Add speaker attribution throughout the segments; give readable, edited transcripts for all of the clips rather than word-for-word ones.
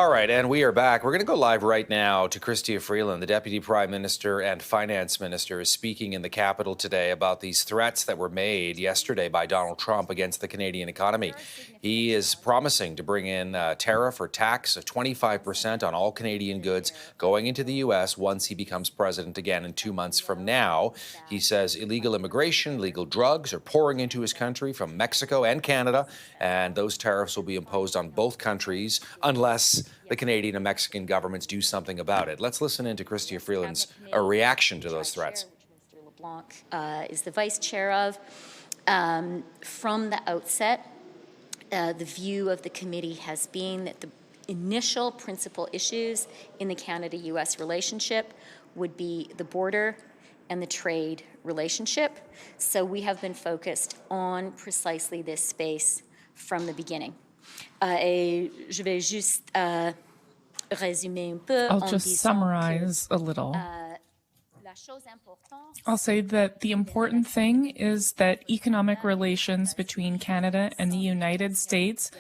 Speaker 1: All right, and we are back. We're going to go live right now to Chrystia Freeland, the Deputy Prime Minister and Finance Minister, is speaking in the Capitol today about these threats that were made yesterday by Donald Trump against the Canadian economy. He is promising to bring in a tariff or tax of 25% on all Canadian goods going into the U.S. once he becomes president again in 2 months from now. He says illegal immigration, illegal drugs are pouring into his country from Mexico and Canada, and those tariffs will be imposed on both countries unless the Canadian and Mexican governments do something about it. Let's listen into Chrystia Freeland's reaction to those threats.
Speaker 2: Mr. LeBlanc is the vice chair of. From the outset, the view of the committee has been that the initial principal issues in the Canada-U.S. relationship would be the border and the trade relationship. So we have been focused on precisely this space from the beginning. Je vais juste résumer un peu.
Speaker 3: I'll just summarize a little. I'll say that the important thing is that economic relations between Canada and the United States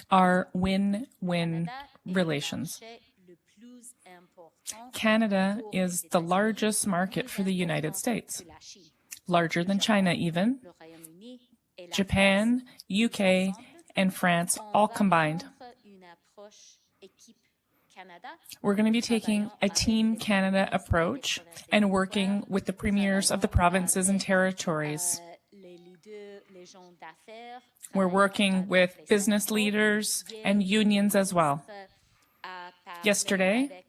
Speaker 3: are win-win relations. Canada is the largest market for the United States, larger than China even. Japan, UK, and France all combined. We're going to be taking a Team Canada approach and working with the premiers of the provinces and territories. We're working with business leaders and unions as well. Yesterday,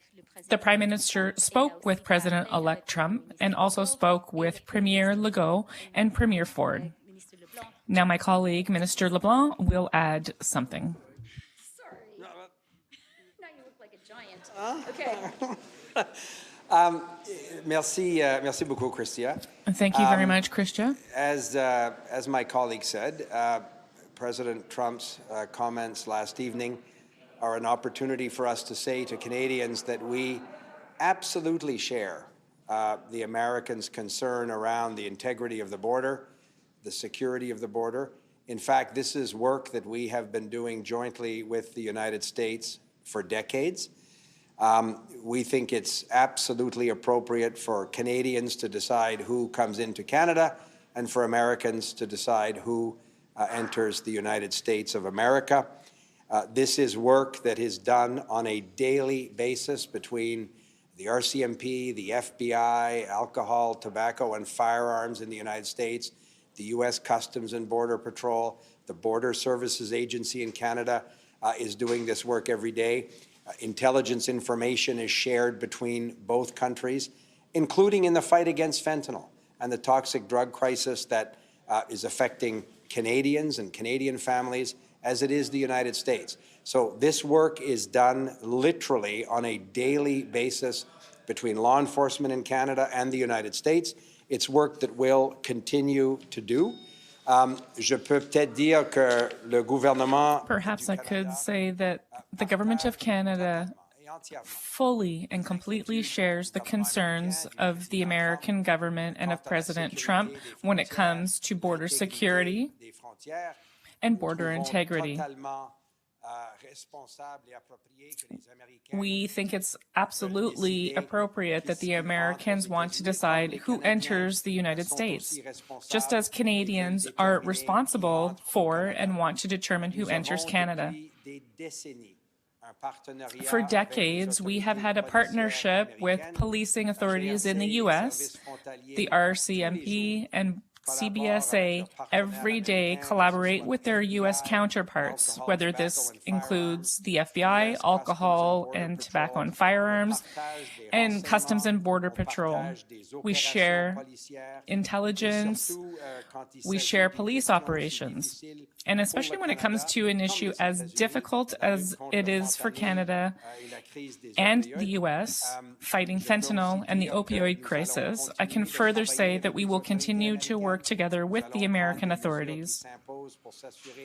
Speaker 3: the Prime Minister spoke with President-elect Trump and also spoke with Premier Legault and Premier Ford. Now my colleague, Minister LeBlanc, will add something.
Speaker 2: Sorry. Now you look like a giant. Okay.
Speaker 4: Merci beaucoup, Chrystia.
Speaker 3: Thank you very much, Chrystia.
Speaker 4: As my colleague said, President Trump's comments last evening are an opportunity for us to say to Canadians that we absolutely share the Americans' concern around the integrity of the border, the security of the border. In fact, this is work that we have been doing jointly with the United States for decades. We think it's absolutely appropriate for Canadians to decide who comes into Canada and for Americans to decide who enters the United States of America. This is work that is done on a daily basis between the RCMP, the FBI, alcohol, tobacco, and firearms in the United States, the U.S. Customs and Border Patrol, the Border Services Agency in Canada is doing this work every day. Intelligence information is shared between both countries, including in the fight against fentanyl and the toxic drug crisis that is affecting Canadians and Canadian families as it is the United States. So this work is done literally on a daily basis between law enforcement in Canada and the United States. It's work that we'll continue to do. Je peux peut-être dire que le gouvernement...
Speaker 3: Perhaps I could say that the Government of Canada fully and completely shares the concerns of the American government and of President Trump when it comes to border security and border integrity. We think it's absolutely appropriate that the Americans want to decide who enters the United States, just as Canadians are responsible for and want to determine who enters Canada. For decades, we have had a partnership with policing authorities in the U.S., the RCMP and CBSA every day collaborate with their U.S. counterparts, whether this includes the FBI, alcohol and tobacco and firearms, and Customs and Border Patrol. We share intelligence, we share police operations, and especially when it comes to an issue as difficult as it is for Canada and the U.S., fighting fentanyl and the opioid crisis, I can further say that we will continue to work together with the American authorities.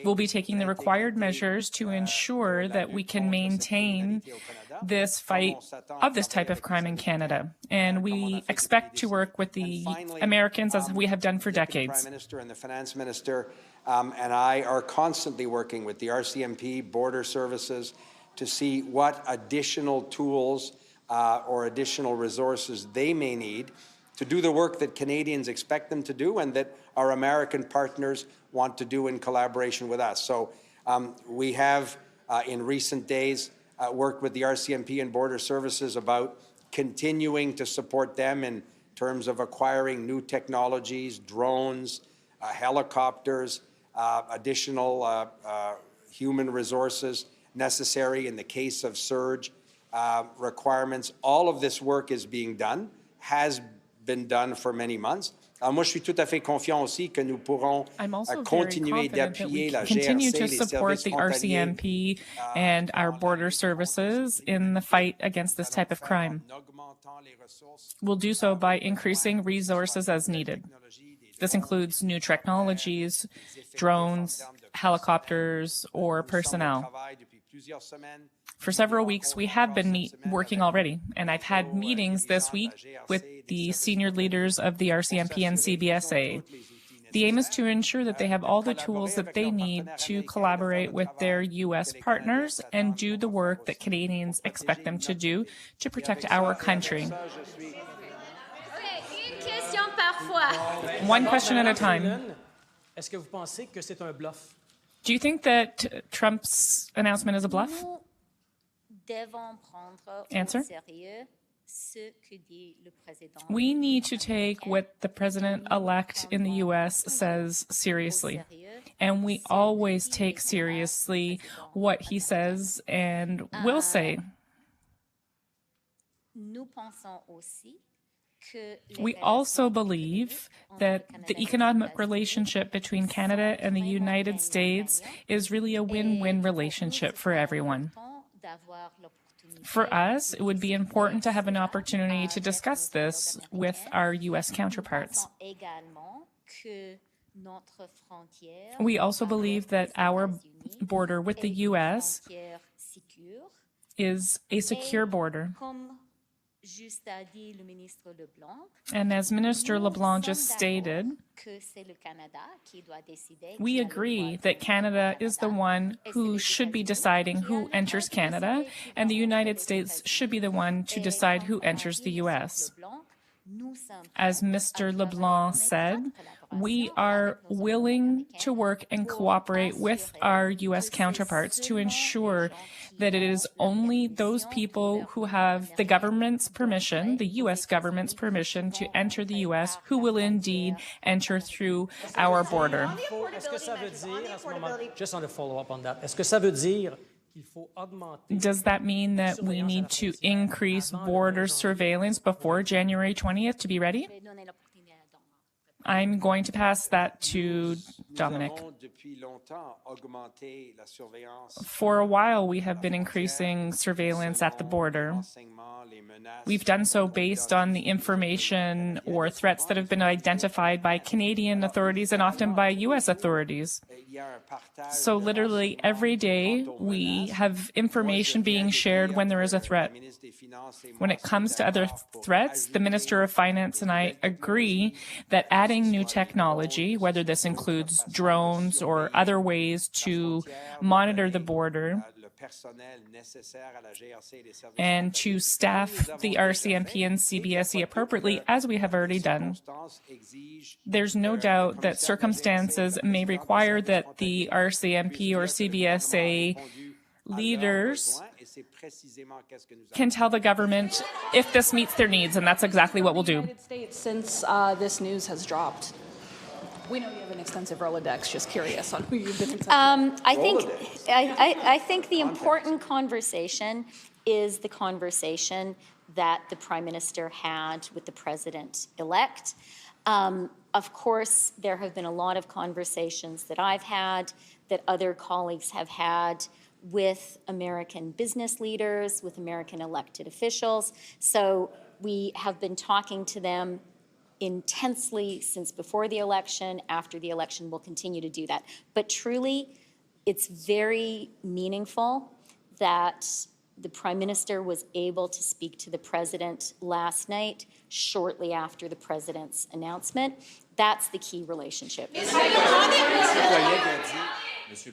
Speaker 3: We'll be taking the required measures to ensure that we can maintain this fight of this type of crime in Canada. And we expect to work with the Americans as we have done for decades.
Speaker 4: The Prime Minister and the Finance Minister and I are constantly working with the RCMP, Border Services, to see what additional tools or additional resources they may need to do the work that Canadians expect them to do and that our American partners want to do in collaboration with us. So we have, in recent days, worked with the RCMP and Border Services about continuing to support them in terms of acquiring new technologies, drones, helicopters, additional human resources necessary in the case of surge requirements. All of this work is being done, has been done for many months. Moi, je suis tout à fait confiant aussi que nous pourrons continuer d'appuyer la
Speaker 3: continue
Speaker 4: GRC,
Speaker 3: to
Speaker 4: les
Speaker 3: support
Speaker 4: services
Speaker 3: the
Speaker 4: frontaliers.
Speaker 3: RCMP and our border services in the fight against this type of crime. We'll do so by increasing resources as needed. This includes new technologies, drones, helicopters, or personnel. For several weeks, we have been working already, and I've had meetings this week with the senior leaders of the RCMP and CBSA. The aim is to ensure that they have all the tools that they need to collaborate with their U.S. partners and do the work that Canadians expect them to do to protect our country. One question at a time. Do you think that Trump's announcement is a bluff? Answer. We need to take what the president-elect in the U.S. says seriously. And we always take seriously what he says and will say. We also believe that the economic relationship between Canada and the United States is really a win-win relationship for everyone. For us, it would be important to have an opportunity to discuss this with our U.S. counterparts. We also believe that our border with the U.S. is a secure border. And as Minister LeBlanc just stated, we agree that Canada is the one who should be deciding who enters Canada, and the United States should be the one to decide who enters the U.S. As Mr. LeBlanc said, we are willing to work and cooperate with our U.S. counterparts to ensure that it is only those people who have the government's permission, the U.S. government's permission to enter the U.S. who will indeed enter through our border.
Speaker 5: Just on a follow-up on that, est-ce que ça veut dire
Speaker 3: Does that mean that we need to increase border surveillance before January 20th to be ready? I'm going to pass that to Dominic. For a while, we have been increasing surveillance at the border. We've done so based on the information or threats that have been identified by Canadian authorities and often by U.S. authorities. So literally every day, we have information being shared when there is a threat. When it comes to other threats, the Minister of Finance and I agree that adding new technology, whether this includes drones or other ways to monitor the border and to staff the RCMP and CBSE appropriately, as we have already done. There's no doubt that circumstances may require that the RCMP or CBSA leaders can tell the government if this meets their needs, and that's exactly what we'll do.
Speaker 6: Since this news has dropped, we know you have an extensive Rolodex. Just curious on who you've been in touch with.
Speaker 2: I think the important conversation is the conversation that the Prime Minister had with the President-elect. Of course, there have been a lot of conversations that I've had, that other colleagues have had with American business leaders, with American elected officials. So we have been talking to them intensely since before the election. After the election, we'll continue to do that. But truly, it's very meaningful that the Prime Minister was able to speak to the President last night, shortly after the President's announcement. That's the key relationship.
Speaker 3: Mr.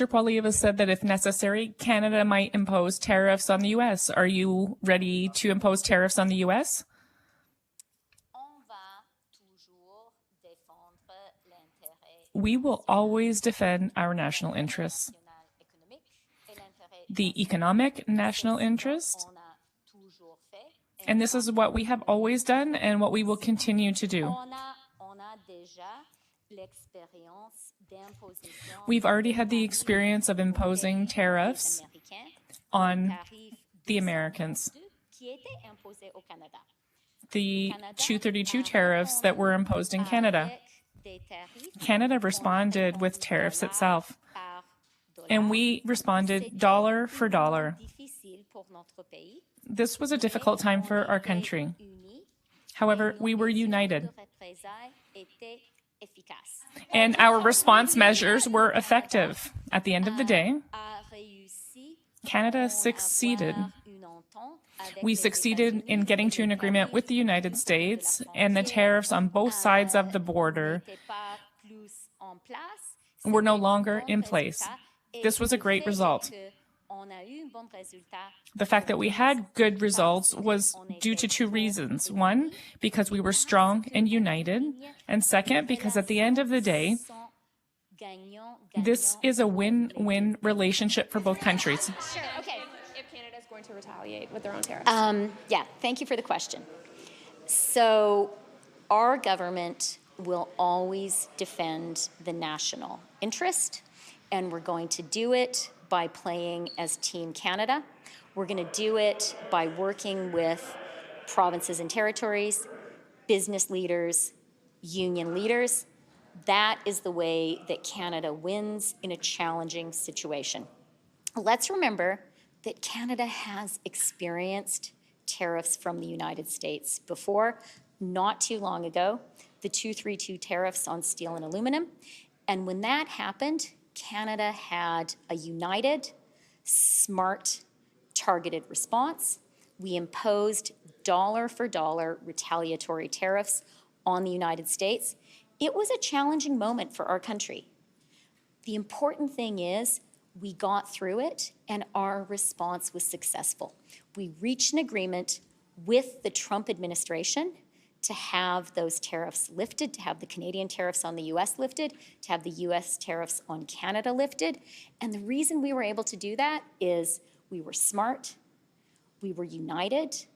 Speaker 3: Poilievre said that if necessary, Canada might impose tariffs on the U.S. Are you ready to impose tariffs on the U.S.? We will always defend our national interests, the economic national interest, and this is what we have always done and what we will continue to do. We've already had the experience of imposing tariffs on the Americans. The 232 tariffs that were imposed in Canada. Canada responded with tariffs itself, and we responded dollar for dollar. This was a difficult time for our country. However, we were united, and our response measures were effective. At the end of the day, Canada succeeded. We succeeded in getting to an agreement with the United States, and the tariffs on both sides of the border were no longer in place. This was a great result. The fact that we had good results was due to two reasons. One, because we were strong and united, and second, because at the end of the day, this is a win-win relationship for both countries.
Speaker 7: Sure, okay. If Canada's going to retaliate with their own tariffs.
Speaker 2: Yeah, thank you for the question. So our government will always defend the national interest, and we're going to do it by playing as Team Canada. We're going to do it by working with provinces and territories, business leaders, union leaders. That is the way that Canada wins in a challenging situation. Let's remember that Canada has experienced tariffs from the United States before, not too long ago, the 232 tariffs on steel and aluminum. And when that happened, Canada had a united, smart, targeted response. We imposed dollar for dollar retaliatory tariffs on the United States. It was a challenging moment for our country. The important thing is we got through it and our response was successful. We reached an agreement with the Trump administration to have those tariffs lifted, to have the Canadian tariffs on the US lifted, to have the US tariffs on Canada lifted. And the reason we were able to do that is we were smart, we were united,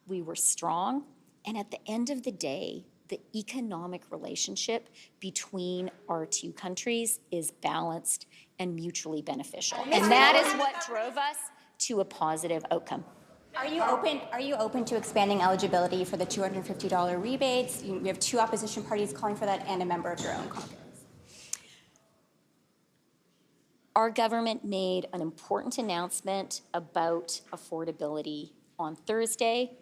Speaker 2: we were strong, and at the end of the day, the economic relationship between our two countries is balanced and mutually beneficial. And that is what drove us to a positive outcome.
Speaker 8: Are you open to expanding eligibility for the $250 rebates? You have two opposition parties calling for that and a member of your own caucus.
Speaker 2: Our government made an important announcement about affordability on Thursday.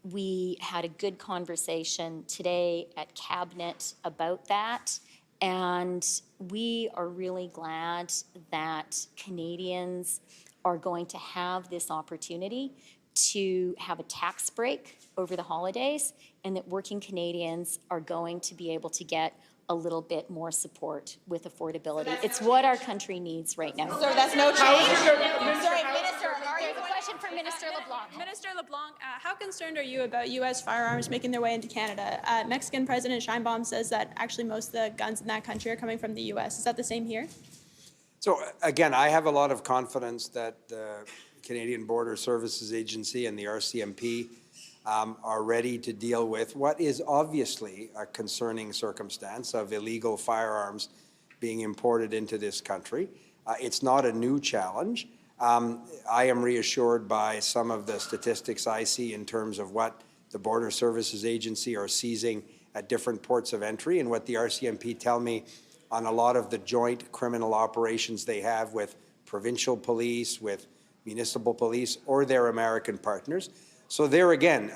Speaker 2: We had a good conversation today at Cabinet about that, and we are really glad that Canadians are going to have this opportunity to have a tax break over the holidays, and that working Canadians are going to be able to get a little bit more support with affordability. It's what our country needs right now.
Speaker 6: So that's no change?
Speaker 8: Sorry, Minister,
Speaker 2: There's a question for Minister LeBlanc.
Speaker 7: Minister LeBlanc, how concerned are you about U.S. firearms making their way into Canada? Mexican President Sheinbaum says that actually most of the guns in that country are coming from the U.S. Is that the same here?
Speaker 4: So again, I have a lot of confidence that the Canadian Border Services Agency and the RCMP are ready to deal with what is obviously a concerning circumstance of illegal firearms being imported into this country. It's not a new challenge. I am reassured by some of the statistics I see in terms of what the Border Services Agency are seizing at different ports of entry and what the RCMP tell me on a lot of the joint criminal operations they have with provincial police, with municipal police, or their American partners. So there again,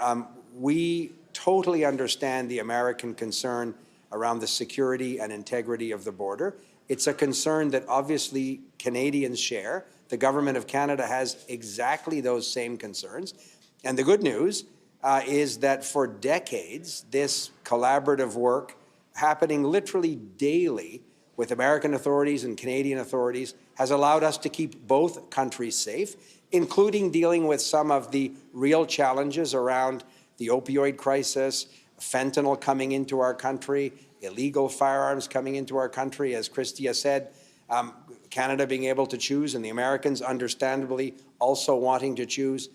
Speaker 4: we totally understand the American concern around the security and integrity of the border. It's a concern that obviously Canadians share. The Government of Canada has exactly those same concerns. And the good news is that for decades, this collaborative work happening literally daily with American authorities and Canadian authorities has allowed us to keep both countries safe, including dealing with some of the real challenges around the opioid crisis, fentanyl coming into our country, illegal firearms coming into our country, as Chrystia said, Canada being able to choose and the Americans understandably also wanting to choose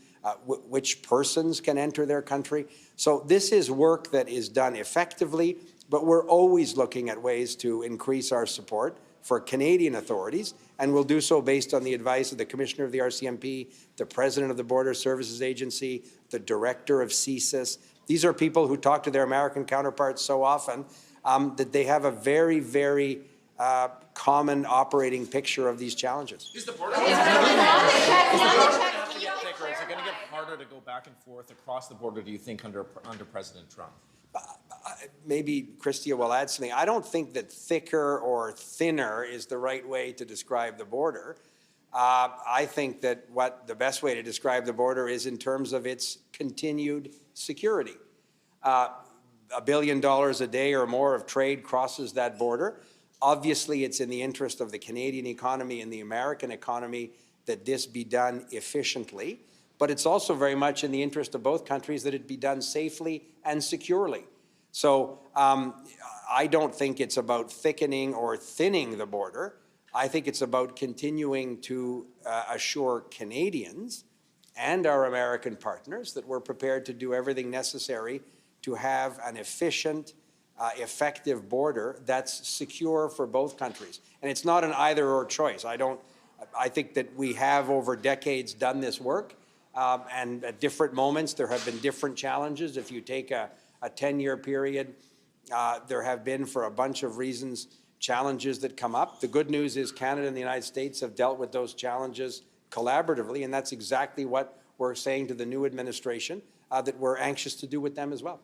Speaker 4: which persons can enter their country. So this is work that is done effectively, but we're always looking at ways to increase our support for Canadian authorities, and we'll do so based on the advice of the Commissioner of the RCMP, the President of the Border Services Agency, the Director of CSIS. These are people who talk to their American counterparts so often that they have a very, very common operating picture of these challenges.
Speaker 9: Is the border going to get thicker? Is it going to get harder to go back and forth across the border, do you think, under President Trump?
Speaker 4: Maybe Chrystia will add something. I don't think that thicker or thinner is the right way to describe the border. I think that what the best way to describe the border is in terms of its continued security. $1 billion a day or more of trade crosses that border. Obviously, it's in the interest of the Canadian economy and the American economy that this be done efficiently, but it's also very much in the interest of both countries that it be done safely and securely. So I don't think it's about thickening or thinning the border. I think it's about continuing to assure Canadians and our American partners that we're prepared to do everything necessary to have an efficient, effective border that's secure for both countries. And it's not an either-or choice. I think that we have over decades done this work, and at different moments there have been different challenges. If you take a 10-year period, there have been, for a bunch of reasons, challenges that come up. The good news is Canada and the United States have dealt with those challenges collaboratively, and that's exactly what we're saying to the new administration, that we're anxious to do with them as well.